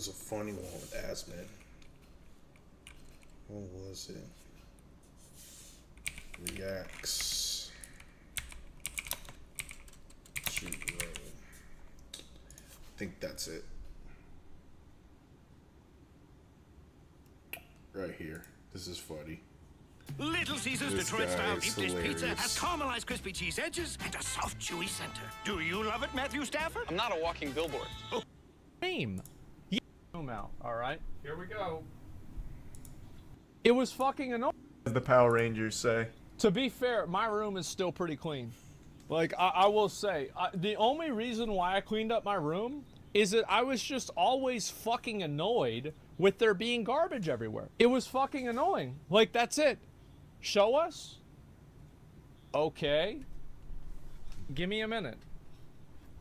was a funny one with Asman. What was it? Reacts to roll. I think that's it. Right here. This is funny. Little Caesar's This Detroit-style guy is deep dish pizza hilarious. has caramelized crispy cheese edges and a soft, chewy center. Do you love it, Matthew Stafford? I'm not a walking billboard. Name. Zoom out. All right. Here we go. It was fucking annoying. As the Power Rangers say. To be fair, my room is still pretty clean. Like, I will say, the only reason why I cleaned up my room is that I was just always fucking annoyed with there being garbage everywhere. It was fucking annoying. Like, that's it. Show us? Okay. Give me a minute.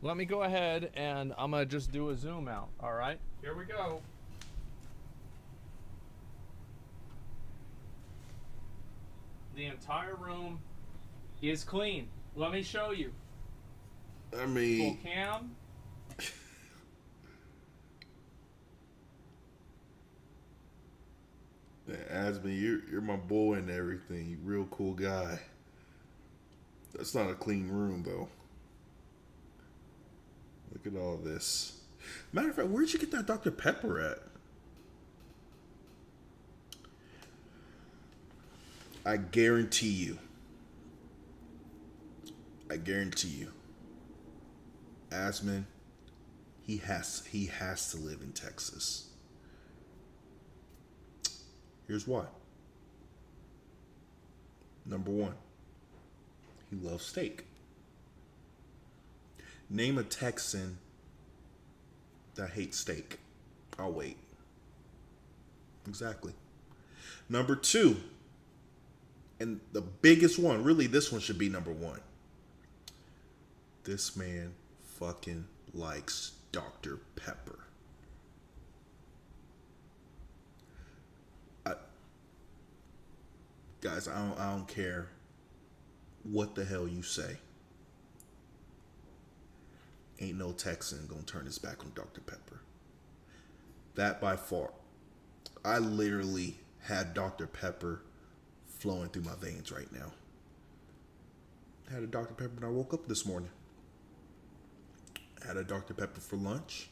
Let me go ahead and I'm gonna just do a zoom out, all right? Here we go. The entire room is clean. Let me show you. I mean, Full cam. Asman, you're my boy and everything. You real cool guy. That's not a clean room though. Look at all this. Matter of fact, where'd you get that Dr. Pepper at? I guarantee you. Asman, he has to live in Texas. Here's why. Number one, he loves steak. Name a Texan that hates steak. I'll wait. Exactly. Number two, and the biggest one, really this one should be number one. This man fucking likes Dr. Pepper. Guys, I don't care what the hell you say. Ain't no Texan gonna turn his back on Dr. Pepper. That by far. I literally had Dr. Pepper flowing through my veins right now. I had a Dr. Pepper when I woke up this morning. I had a Dr. Pepper for lunch.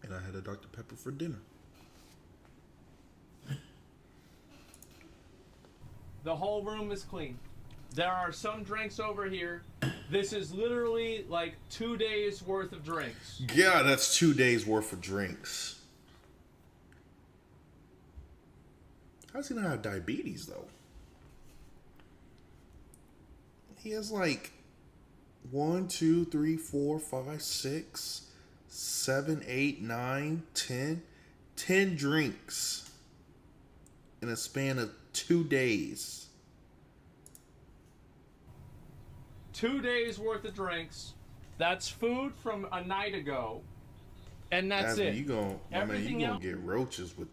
And I had a Dr. Pepper for dinner. The whole room is clean. There are some drinks over here. This is literally like 2 days worth of drinks. Yeah, that's 2 days worth of drinks. How does he not have diabetes though? He has like 1, 2, 3, 4, 5, 6, 7, 8, 9, 10 drinks in a span of 2 days. 2 days worth of drinks. That's food from a night ago. And that's it. You gonna Everything else, get roaches with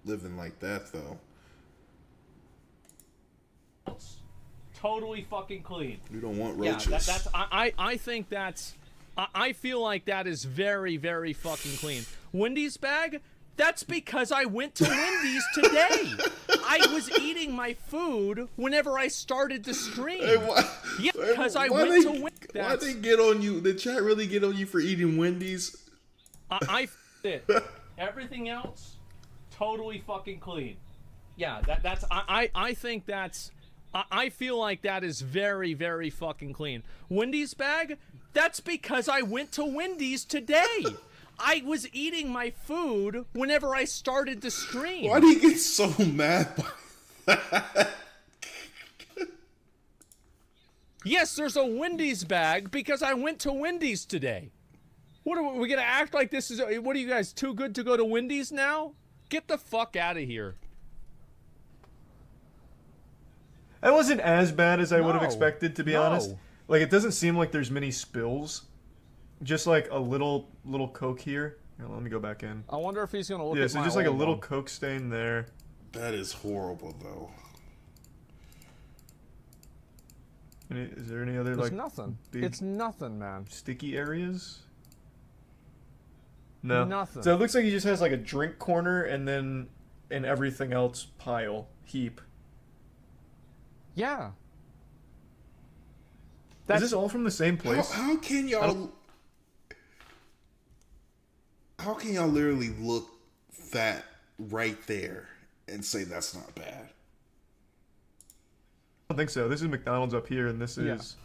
living like that though. totally fucking clean. You don't want roaches. Yeah, I think that's I feel like that is very, very fucking clean. Wendy's bag? That's because I went to Wendy's today. I was eating my food whenever I started the stream. Yeah, because I went to Wendy's. Why they get on you? The chat really get on you for eating Wendy's? I it. Everything else, totally fucking clean. Yeah, that's I think that's I feel like that is very, very fucking clean. Wendy's bag? That's because I went to Wendy's today. I was eating my food whenever I started the stream. Why do you get so mad by that? Yes, there's a Wendy's bag because I went to Wendy's today. What are we gonna act like this is? What are you guys, too good to go to Wendy's now? Get the fuck out of here. That wasn't as bad as I would have No. expected, to be No. honest. Like, it doesn't seem like there's many spills. Just like a little Coke here. Here, let me go back in. I wonder if he's gonna look Yeah, at so my just like a old little one. Coke stain there. That is horrible, though. Is there any other There's like nothing. big It's nothing, man. sticky areas? No. Nothing. So it looks like he just has like a drink corner and then an everything else heap. Yeah. Is this all from the same place? How can y'all? How can y'all literally look that right there and say that's not bad? I don't think so. This is McDonald's up here, and this is...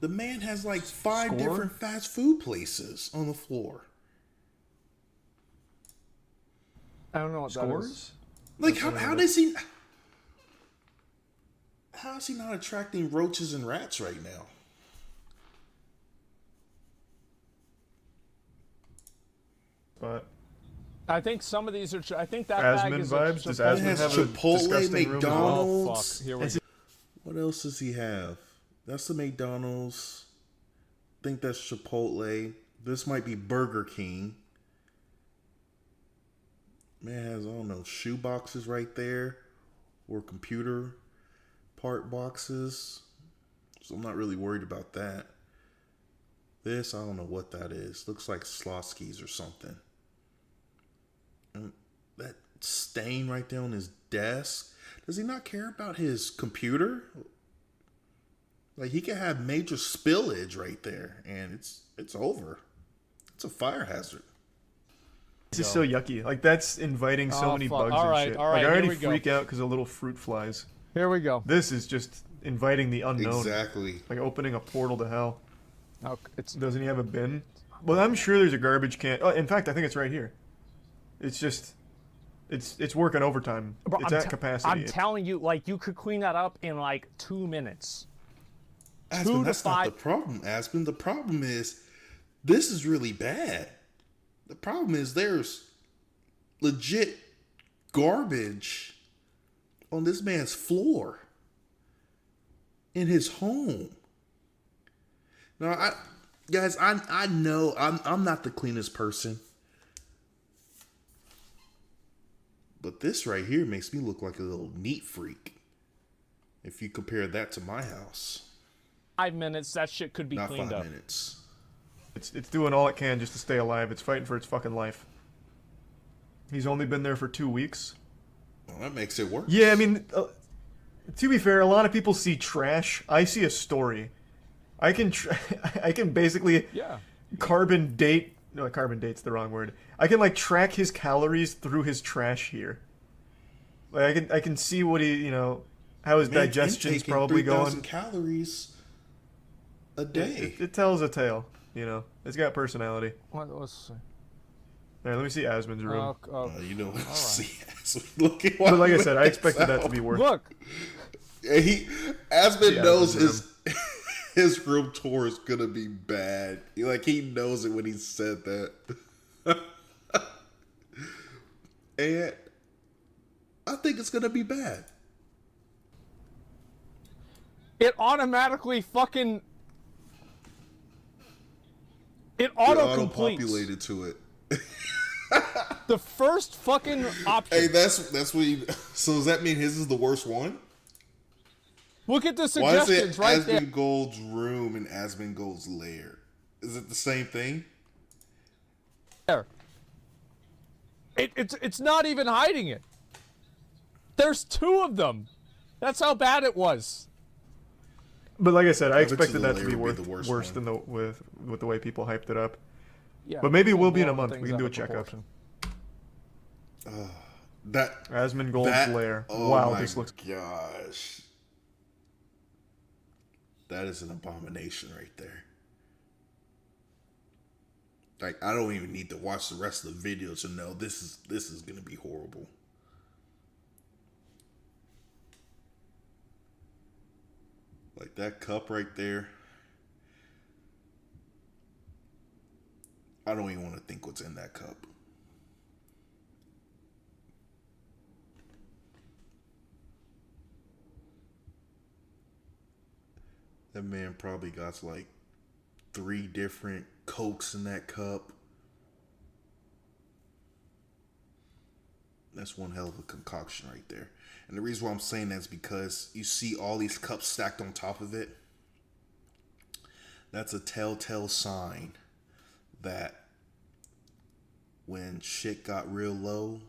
The man has like 5 Score? different fast food places on the floor. I don't know what that is. Scores? Like, how does he... How is he not attracting roaches and rats right now? But I think some of these are. I think that Asmon bag is vibes? Does Chipotle. He Asmon has have a Chipotle, disgusting room as well? Oh McDonald's. fuck! Here we Is go. What else does he have? That's the McDonald's. I think that's Chipotle. This might be Burger King. Man has, I don't know, shoe boxes right there. Or computer part boxes. So I'm not really worried about that. This, I don't know what that is. Looks like Slotsky's or something. And that stain right there on his desk. Does he not care about his computer? Like, he could have major spillage right there, and it's over. It's a fire hazard. This is so yucky. Like, that's inviting so Oh, many fuck. bugs All and right, shit. all right, Like, I here already we go. freak out because of little fruit flies. Here we go. This is just inviting the unknown. Exactly. Like opening a portal to hell. Oh, it's Doesn't he have a bin? Well, I'm sure there's a garbage can. Oh, in fact, I think it's right here. It's just... It's working overtime. Bro, It's at capacity. I'm telling you, like, you could clean that up in like 2 minutes. 2 Aspen, to that's not 5. the problem, Aspen. The problem is, this is really bad. The problem is there's legit garbage on this man's floor in his home. Now, I know I'm not the cleanest person, but this right here makes me look like a little neat freak. If you compare that to my house, 5 minutes, that shit could be not cleaned 5 up. minutes. It's doing all it can just to stay alive. It's fighting for its fucking life. He's only been there for 2 weeks. Well, that makes it worse. Yeah, I mean, to be fair, a lot of people see trash. I see a story. I can I can basically Yeah. carbon date. No, carbon date's the wrong word. I can like track his calories through his trash here. Like I can see what he how his Man, digestion's intaking probably 3,000 going. calories a day. It tells a tale. It's got personality. Let's see. All right, let me see Asmon's room. You know, right. see, looking. But like I said, I expected that to be worse. Look, Aspen Yeah, knows his his room tour is gonna be bad. He knows it when he said that. And I think it's gonna be bad. it automatically fucking. It auto completes. Auto-populated to it. The first fucking option. Hey, that's what you. So does that mean his is the worst one? Look at the Why is suggestions it right there. Asmongold's room and Asmongold's lair? Is it the same thing? It's not even hiding it. There's 2 of them. That's how bad it was. But like I said, I bet you expected the that to layer be would be the worst worse one. than with the way people hyped it up. Yeah. But maybe it will be in a blowing month. We things can do out a of checkup. proportion. That Asmongold's lair. Oh Wow, my this looks. gosh. That is an abomination right there. Like, I don't even need to watch the rest of the video to know this is gonna be horrible. Like that cup right there. I don't even want to think what's in that cup. That man probably got like 3 different Cokes in that cup. That's one hell of a concoction right there. And the reason why I'm saying that is because you see all these cups stacked on top of it. That's a telltale sign that when shit got real low,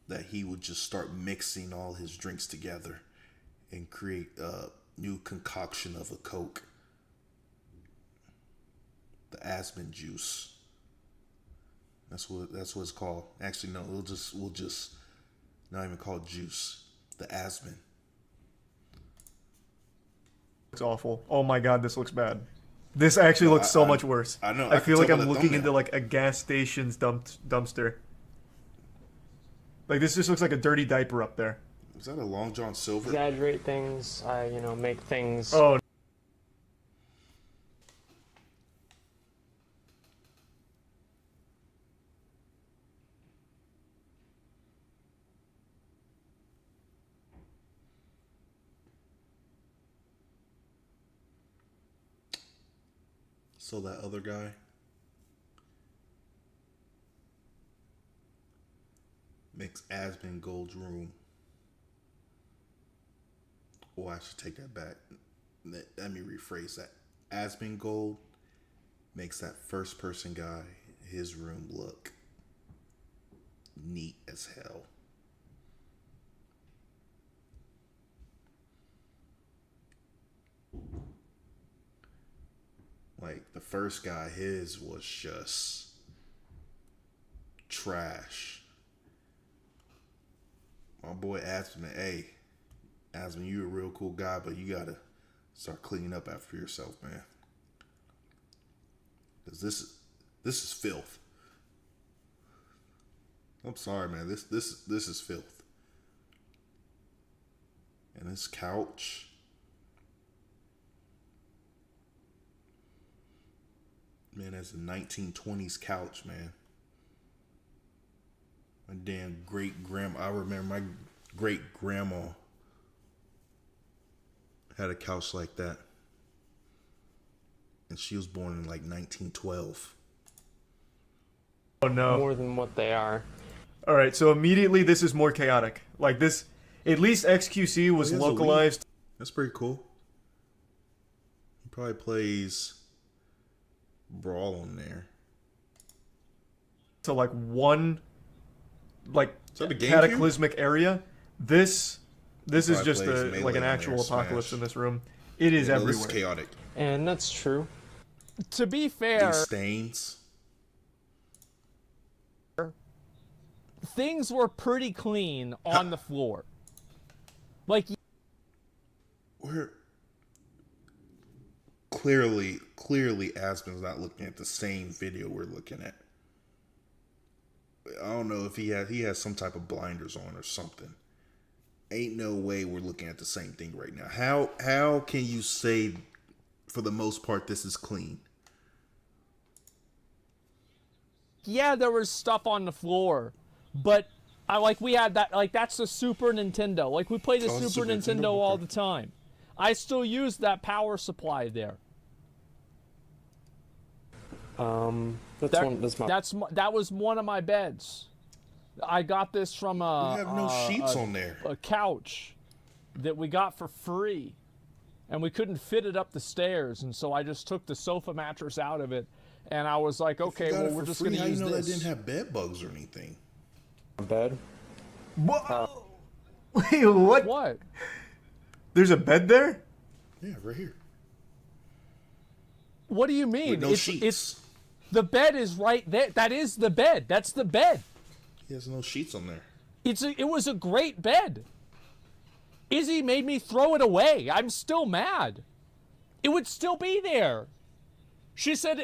that he would just start mixing all his drinks together and create a new concoction of a Coke. The Asmon juice. That's what it's called. Actually, no, we'll just not even call it juice. The Asmon. It's awful. Oh my god, this looks bad. This actually looks so much worse. I know. I feel like can I'm tell by the looking thumbnail. into like a gas station's dumpster. Like this just looks like a dirty diaper up there. Is that a Long John Silver? Exaggerate things. I, make things. Oh. So that other guy makes Asmongold's room. Oh, I should take that back. Let me rephrase that. Asmongold makes that first person guy, his room, look neat as hell. Like the first guy, his was just trash. My boy Asmon, hey, Asmon, you a real cool guy, but you gotta start cleaning up after yourself, man. Cause this is filth. I'm sorry, man. This is filth. And this couch. Man, that's a 1920s couch, man. My damn I remember my great grandma had a couch like that. And she was born in like 1912. Oh no. More than what they are. Alright, so immediately this is more chaotic. Like this, at least XQC was he has a Wii. localized. That's pretty cool. He probably plays Brawl on there. To like one, like Is that the GameCube? cataclysmic area. This is probably just plays a Melee like an on actual there, apocalypse Smash. in this room. It is Well, this everywhere. is chaotic. And that's true. To be fair, These stains. things were pretty clean on the floor. Like, We're clearly Asmon's not looking at the same video we're looking at. I don't know if he has some type of blinders on or something. Ain't no way we're looking at the same thing right now. How can you say for the most part this is clean? yeah, there was stuff on the floor, but we had that, like, that's the Super Nintendo. Like, we play the Oh, Super Super Nintendo Nintendo, all okay. the time. I still use that power supply there. That was one of my beds. I got this from You have no sheets on there. a couch that we got for free, and we couldn't fit it up the stairs, and so I just took the sofa mattress out of it, and I was like, okay, You got well, it we're for just free. gonna How you use know this. that didn't have bed bugs or anything? Bed. Whoa! Wait, what? What? There's a bed there? Yeah, right here. What do you mean? With no sheets. It's the bed is right there. That is the bed. That's the bed. He has no sheets on there. It was a great bed. Izzy made me throw it away. I'm still mad. It would still be there. She said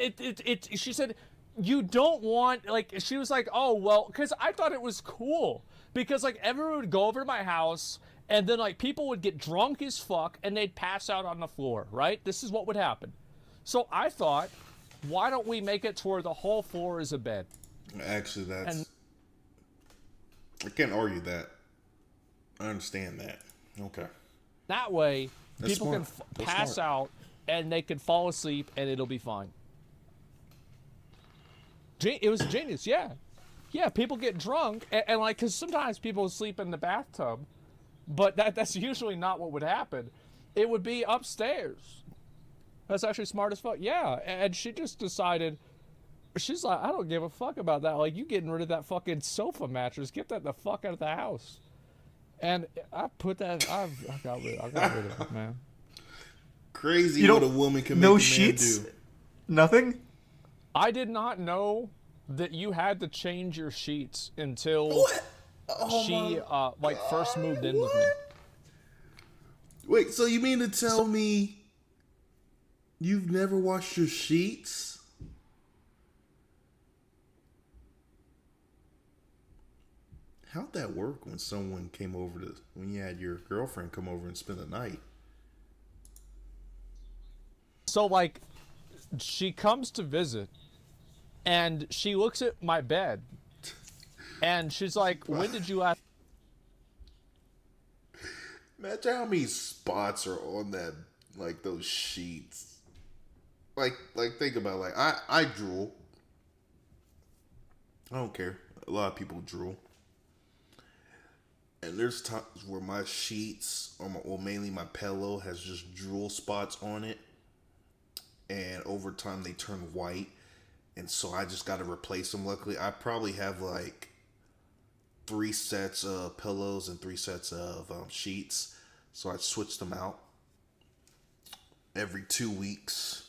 she said you don't want, like, she was like, oh well, because I thought it was cool, because like everyone would go over to my house and then like people would get drunk as fuck and they'd pass out on the floor, right? This is what would happen. So I thought, why don't we make it to where the whole floor is a bed? Actually, that's... And- I can't argue that. I understand that. Okay. That way, That's people smart. can That's pass smart. out and they can fall asleep and it'll be fine. It was genius, yeah. Yeah, people get drunk and like, because sometimes people sleep in the bathtub, but that's usually not what would happen. It would be upstairs. That's actually smart as fuck. Yeah, and she just decided, she's like, I don't give a fuck about that. Like, you getting rid of that fucking sofa mattress? Get that the fuck out of the house. And I put that. I got rid of it, man. Crazy You what a don't- woman can no make a man sheets? do. Nothing? I did not know that you had to change your sheets until What? Oh she my like first moved in with me. what? Wait, so you mean to tell me you've never washed your sheets? How'd that work when someone came over when you had your girlfriend come over and spend the night? So like, she comes to visit, and she looks at my bed, and she's like, "When did you last?" Imagine how many spots are on that, like those sheets. Like think about it. Like I drool. I don't care. A lot of people drool. And there's times where my sheets, or mainly my pillow, has just drool spots on it. And over time they turn white. And so I just got to replace them. Luckily, I probably have like 3 sets of pillows and 3 sets of sheets. So I switch them out every 2 weeks.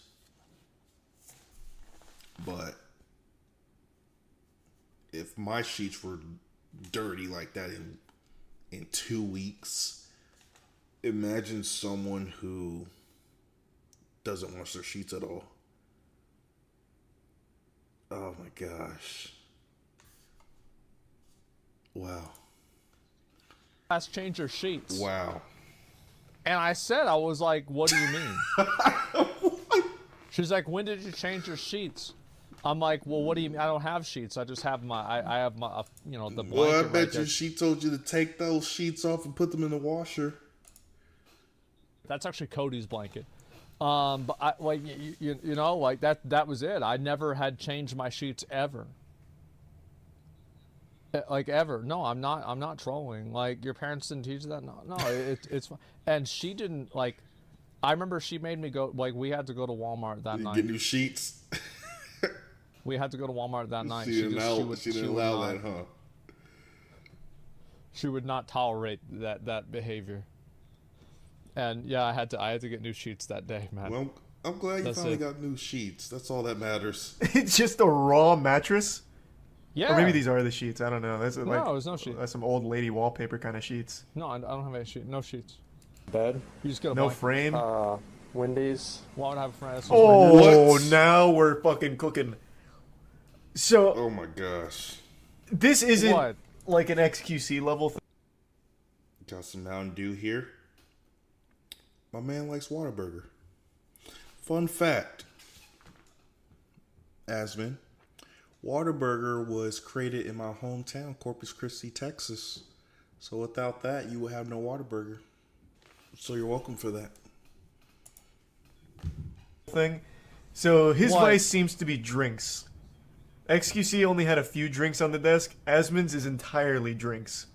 But if my sheets were dirty like that in 2 weeks, imagine someone who doesn't wash their sheets at all. Oh my gosh. Wow. Last change your sheets? Wow. And I said, I was like, "What do you mean?" She's like, "When did you change your sheets?" I'm like, "Well, what do you mean? I don't have sheets. I just have I have my, the blanket." Well, I right bet there. you she told you to take those sheets off and put them in the washer. That's actually Cody's blanket. But I, like, you know, like that was it. I never had changed my sheets ever. Like ever. No, I'm not trolling. Like, your parents didn't teach you that? No, it's fine. And she didn't, like, I remember she made me go, like, we had to go to Walmart that You night. get new sheets. We had to go to Walmart that night. She didn't allow not, that, huh? She would not tolerate that behavior. And yeah, I had to get new sheets that day, man. Well, I'm glad you That's finally it. got new sheets. That's all that matters. It's just a raw mattress? Yeah. Or maybe these are the sheets. I don't know. That's like, No, there's no sheet. That's some old lady wallpaper kind of sheets. No, I don't have any sheet. No sheets. Bed. You just get a No blanket. frame. Wendy's. Why would I have a friend? That's Oh, What? now we're fucking cooking. So Oh my gosh. this isn't What? like an XQC level thing. Got some Mountain Dew here. My man likes Whataburger. Fun fact. Asmon, Whataburger was created in my hometown, Corpus Christi, Texas. So without that, you would have no Whataburger. So you're welcome for that. Thing. So his What? vice seems to be drinks. XQC only had a few drinks on the desk. Asmon's is entirely drinks.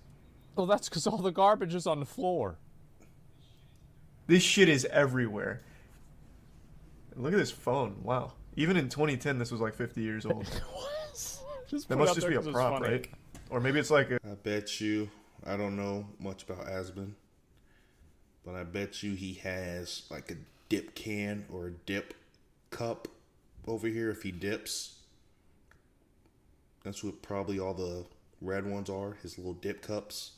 Well, that's because all the garbage is on the floor. This shit is everywhere. Look at this phone. Wow. Even in 2010, this was like 50 years old. Just That put it must out just there be a 'cause it's prop, funny. right? Or maybe it's like a... I bet you, I don't know much about Asmon, but I bet you he has like a dip can or a dip cup over here if he dips. That's what probably all the red ones are, his little dip cups,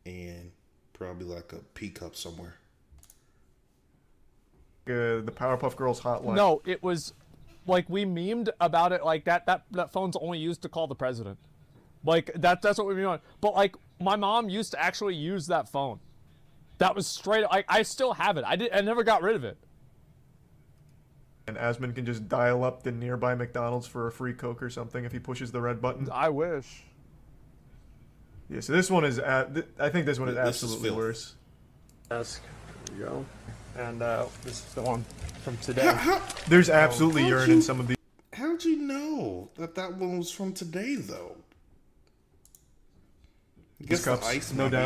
and probably like a pea cup somewhere. the Powerpuff Girls hotline. No, it was like we memed about it like that phone's only used to call the president. Like that's what we mean. But like my mom used to actually use that phone. That was straight. I still have it. I never got rid of it. And Asmon can just dial up the nearby McDonald's for a free Coke or something if he pushes the red button. I wish. Yeah, so this one is... I think this one is This is absolutely filth. worse. Desk. There you go. And this is the one from today. There's absolutely how'd urine you- in some of these. How'd you know that one was from today, though? I guess the cups, ice no might be-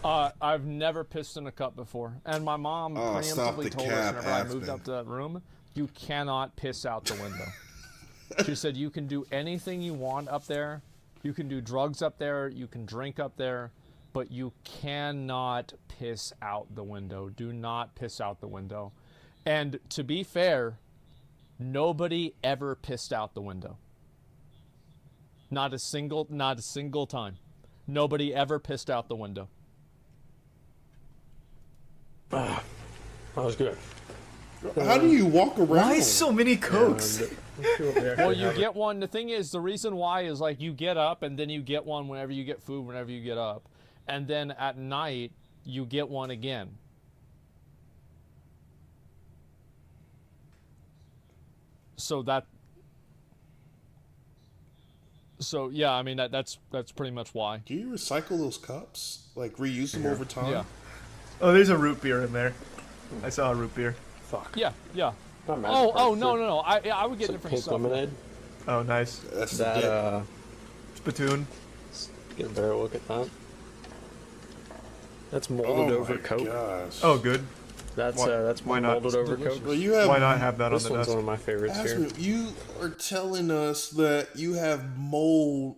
doubt. I've never pissed in a cup before, and my mom Oh, stop preemptively the told us cap, whenever I moved Aspen. up to that room, you cannot piss out the window. She said you can do anything you want up there. You can do drugs up there. You can drink up there. But you cannot piss out the window. Do not piss out the window. And to be fair, nobody ever pissed out the window. Not a single time. Nobody ever pissed out the window. That was good. How do you walk around? Why so many cokes? Well, you get one. The thing is, the reason why is like you get up and then you get one whenever you get food, whenever you get up. And then at night, you get one again. So yeah, I mean that's pretty much why. Do you recycle those cups? Like reuse them over time? Yeah. Oh, there's a root beer in there. I saw a root beer. Fuck. Yeah. Not Magic Oh, Cards, no. I would get Some different pink stuff. lemonade. Oh, nice. That's That the Spittoon. get a better look at that. That's oh molded my over Coke. gosh. Oh, good. That's why not? molded over Delicious. Coke. Well, you have Why not have that on This the one's desk? one of my favorites here. Asmongold, you are telling us that you have mold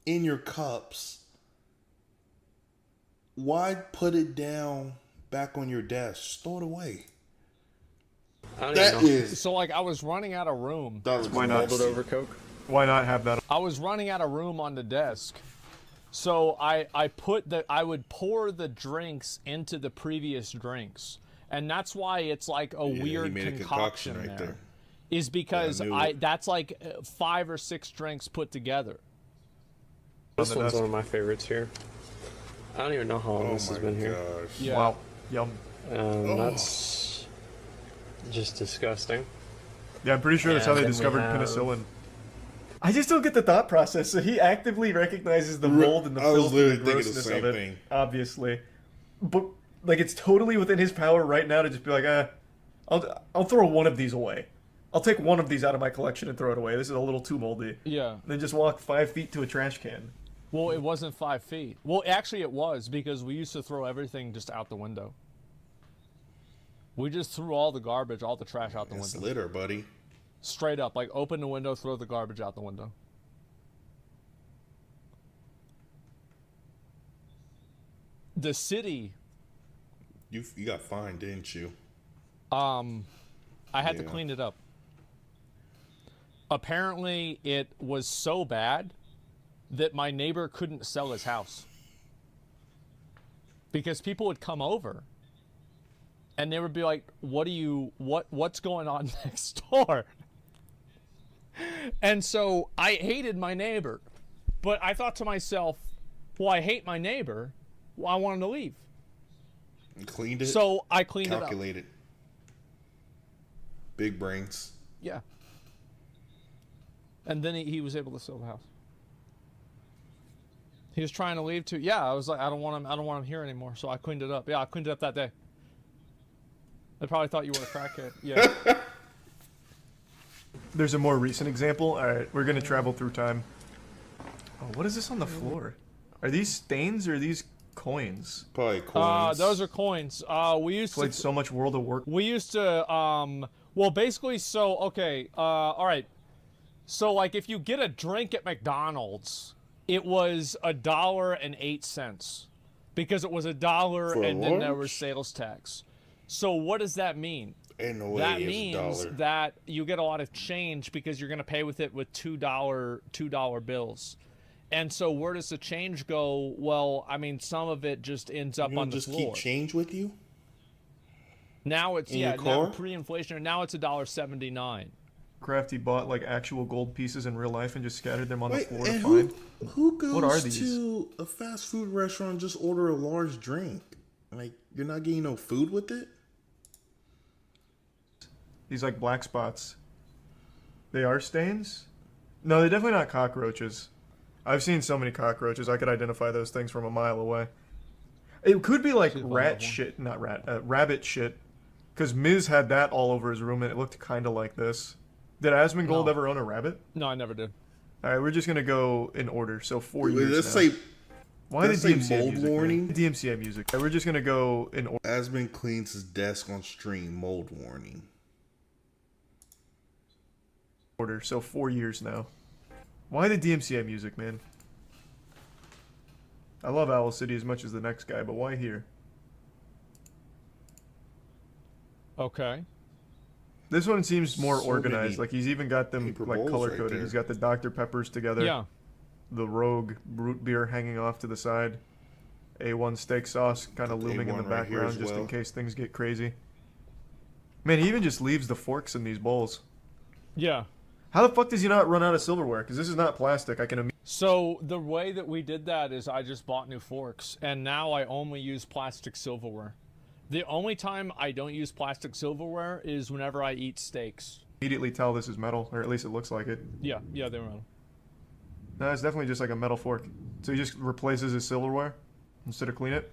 in your cups. Why put it down back on your desk? Just throw it away. I don't That even know. is. So like I was running out of room. Why not? Molded over Coke. Why not have that? I was running out of room on the desk. So I would pour the drinks into the previous drinks. And that's why it's like a Yeah, he weird made a concoction concoction right there. there. Is because Yeah, I knew it. that's like 5 or 6 drinks put together. This the one's desk. one of my favorites here. I don't even know how long Oh this has my been here. gosh. Yeah. Wow. Yum. That's just disgusting. Yeah, I'm pretty sure that's how And they then we discovered have- penicillin. I just don't get the thought process. So he actively recognizes the mold and the I was filth and the literally thinking the grossness same of it, thing. obviously. But like, it's totally within his power right now to just be like, I'll throw one of these away. I'll take one of these out of my collection and throw it away. This is a little too moldy. Yeah. And then just walk 5 feet to a trash can. Well, it wasn't 5 feet. Well, actually it was because we used to throw everything just out the window. We just threw all the garbage, all the trash out the It's window. litter, buddy. Straight up, like open the window, throw the garbage out the window. The city, You got fined, didn't you? I had to Yeah. clean it up. Apparently, it was so bad that my neighbor couldn't sell his house because people would come over and they would be like, what's going on next door? And so I hated my neighbor, but I thought to myself, well, I hate my neighbor. Well, I want him to leave. You cleaned it. So I cleaned it up. calculated. Big brains. Yeah. And then he was able to sell the house. He was trying to leave too. Yeah, I was like, I don't want him here anymore. So I cleaned it up. Yeah, I cleaned it up that day. They probably thought you were a crackhead. Yeah. There's a more recent example. All right, we're gonna travel through time. Oh, what is this on the floor? Are these stains or are these coins? Probably coins. Those are coins. We used Played to so much World of Warcraft. we used to well basically so okay, all right. So like if you get a drink at McDonald's, it was $1.08 because it was $1 For a and then there large? was sales tax. So what does that mean? Ain't no way That it's means $1. that you get a lot of change because you're going to pay with it with $2 bills. And so where does the change go? Well, I mean, some of it just ends up You on don't the just floor. keep change with you? Now it's in now your car? pre-inflation. Now it's $1.79. He bought like actual gold pieces in real life and just scattered them on Wait, the floor to and find. who goes What are these? to a fast food restaurant and just order a large drink? Like, you're not getting no food with it? These like black spots. They are stains? No, they're definitely not cockroaches. I've seen so many cockroaches, I could identify those things from a mile away. It could be like rat shit, not rabbit shit. Because Miz had that all over his room and it looked kind of like this. Did Asmongold No. ever own a rabbit? No, I never did. Alright, we're just gonna go in order. So 4 Wait, years let's now. say Why the let's say DMCA mold music, man? warning. DMCA music. We're just gonna go in order. Asmon cleans his desk on stream. Mold warning. order, so 4 years now. Why the DMCA music, man? I love Owl City as much as the next guy, but why here? Okay. This one seems more So organized. many Like he's even got them paper like bowls color right coded. there. He's got the Dr. Peppers together. Yeah. The Rogue root beer hanging off to the side. A1 steak sauce kind of Got the looming in the A1 right here background as just in well. case things get crazy. Man, he even just leaves the forks in these bowls. Yeah. How the fuck does he not run out of silverware? Because this is not plastic. I can. So the way that we did that is I just bought new forks, and now I only use plastic silverware. The only time I don't use plastic silverware is whenever I eat steaks. Immediately tell this is metal, or at least it looks like it. Yeah, they were metal. No, it's definitely just like a metal fork. So he just replaces his silverware instead of clean it.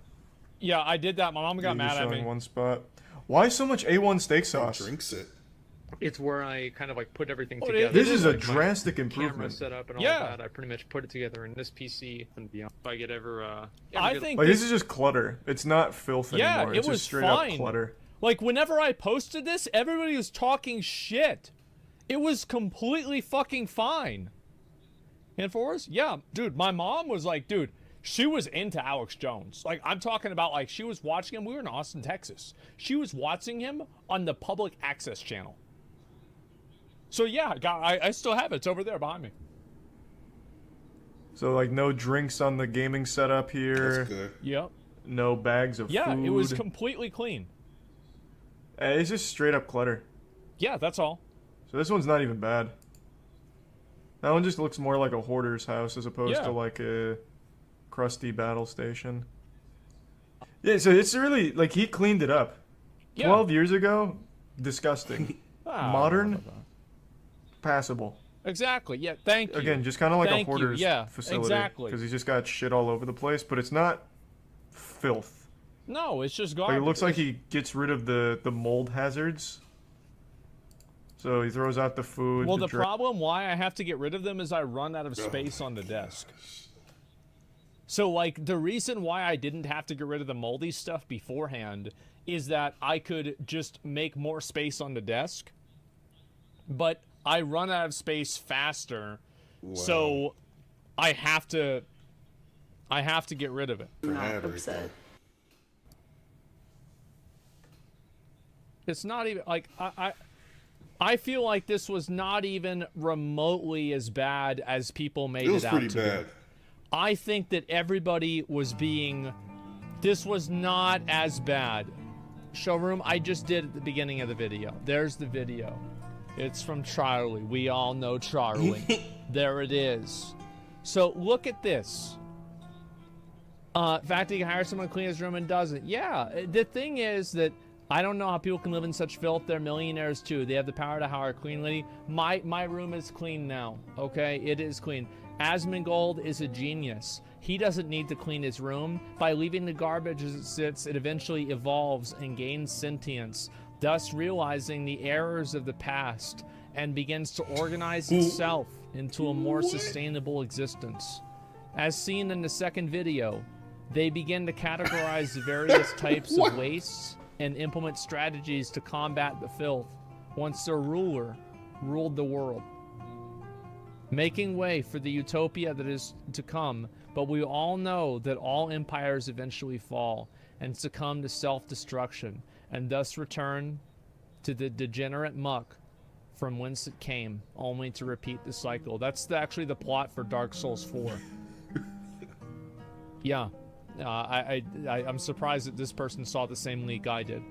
Yeah, I did that. My mom got You're mad at showing me. one spot. Why so much A1 steak sauce? Drinks it. It's where I kind of like put everything Oh, it together. is. This is a Like my drastic camera improvement. setup and all Yeah. that. I pretty much put it together in this PC and beyond. If I get ever, I think Like this is just clutter. It's not filth Yeah, anymore. it It's was just straight fine. up clutter. like whenever I posted this, everybody was talking shit. It was completely fucking fine. And for us, yeah, dude, my mom was like, dude, she was into Alex Jones. Like, I'm talking about, like, she was watching him. We were in Austin, Texas. She was watching him on the public access channel. So, yeah, I still have it. It's over there behind me. So like no drinks on the gaming setup here. That's good. Yep. No bags of Yeah, food. it was completely clean. It's just straight up clutter. Yeah, that's all. So this one's not even bad. That one just looks more like a hoarder's house as opposed Yeah. to like a crusty battle station. Yeah, so it's really like he cleaned it up. Yeah. 12 years ago, disgusting. Ah, Modern, passable. Exactly. Yeah, thank you. Again, just kind of like Thank a you, hoarder's yeah, facility. exactly. Because he's just got shit all over the place, but it's not filth. No, it's just Like garbage. it looks like he gets rid of the mold hazards. So he throws out the food. Well, the the problem why I have to get rid of them is I run out of space on the desk. So, like, the reason why I didn't have to get rid of the moldy stuff beforehand is that I could just make more space on the desk, but I run out of space faster, so I have to get rid of it. Not upset. It's not even like I feel like this was not even remotely as bad as people made It was it out pretty to bad. be. I think that everybody was being. This was not as bad. Showroom, I just did at the beginning of the video. There's the video. It's from Charlie. We all know Charlie. There it is. So look at this. In fact, he can hire someone to clean his room and doesn't. Yeah, the thing is that I don't know how people can live in such filth. They're millionaires too. They have the power to hire a clean lady. My room is clean now. Okay, it is clean. Asmongold is a genius. He doesn't need to clean his room. By leaving the garbage as it sits, it eventually evolves and gains sentience, thus realizing the errors of the past and begins to organize itself into a more sustainable existence. As seen in the second video, they begin to categorize the various types of wastes and implement strategies to combat the filth once their ruler ruled the world, making way for the utopia that is to come. But we all know that all empires eventually fall and succumb to self-destruction, and thus return to the degenerate muck from whence it came, only to repeat the cycle. That's actually the plot for Dark Souls 4. Yeah. I'm surprised that this person saw the same leak I did.